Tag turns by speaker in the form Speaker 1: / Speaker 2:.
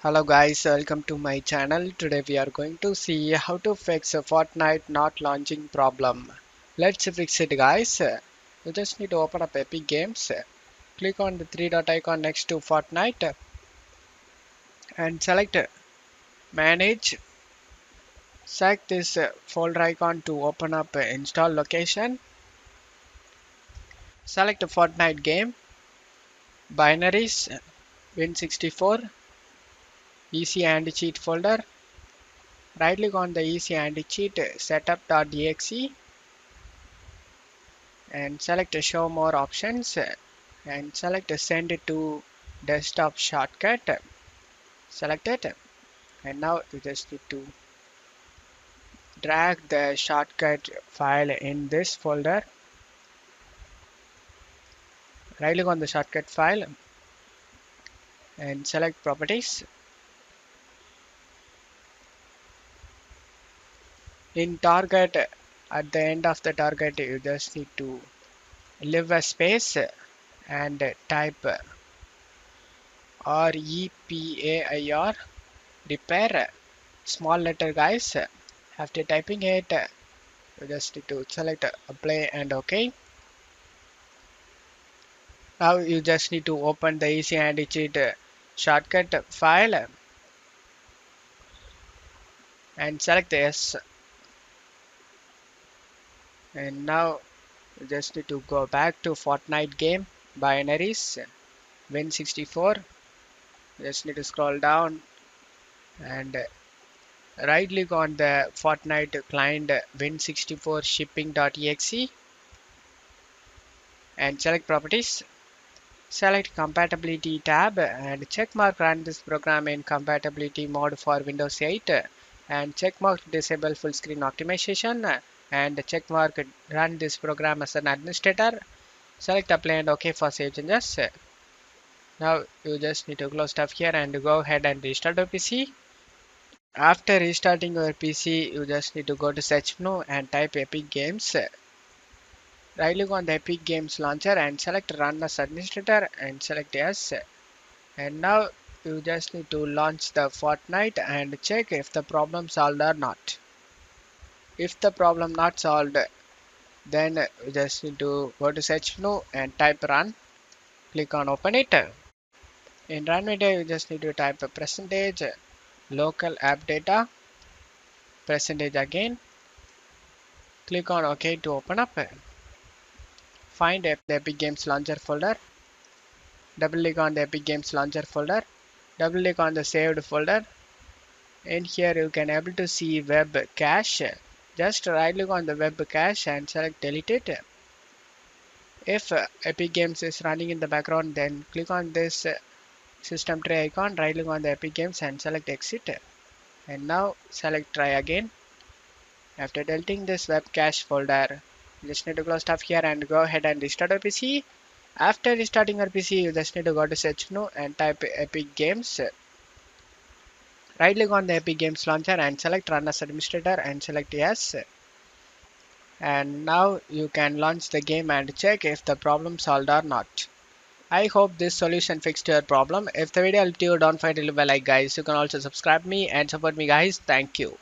Speaker 1: Hello guys, welcome to my channel. Today we are going to see how to fix a Fortnite not launching problem. Let's fix it guys. You just need to open up Epic Games. Click on the three dot icon next to Fortnite and select manage. Select this folder icon to open up install location. Select a Fortnite game, binaries, Win64, EC anticheat folder. Right click on the EC anticheat setup.exe and select show more options and select send it to desktop shortcut. Select it, and now you just need to drag the shortcut file in this folder. Right click on the shortcut file and select properties. In target, at the end of the target you just need to leave a space and type REPAIR repair, small letter guys. After typing it, you just need to select apply and OK. Now you just need to open the EC anticheat shortcut file and select yes. And now you just need to go back to Fortnite game, binaries, Win64. You just need to scroll down and right click on the Fortnite client Win64 shipping.exe and select properties. Select compatibility tab and checkmark run this program in compatibility mode for Windows 8 and checkmark disable full screen optimization and checkmark run this program as an administrator. Select apply and OK for save changes. Now you just need to close stuff here and go ahead and restart your PC. After restarting your PC, you just need to go to search menu and type Epic Games. Right click on the Epic Games launcher and select run as administrator and select yes. And now you just need to launch the Fortnite and check if the problem solved or not. If the problem not solved, then you just need to go to search menu and type run. Click on open it. In run window you just need to type a percentage local app data, percentage again. Click on OK to open up. Find the Epic Games launcher folder. Double click on the Epic Games launcher folder. Double click on the saved folder. In here you can able to see web cache. Just right click on the web cache and select delete it. If Epic Games is running in the background, then click on this system tray icon, right click on the Epic Games and select exit. And now select try again. After deleting this web cache folder, you just need to close stuff here and go ahead and restart your PC. After restarting your PC, you just need to go to search menu and type Epic Games. Right click on the Epic Games launcher and select run as administrator and select yes. And now you can launch the game and check if the problem solved or not. I hope this solution fixed your problem. If the video helped you, don't forget to leave a like guys. You can also subscribe me and support me guys. Thank you.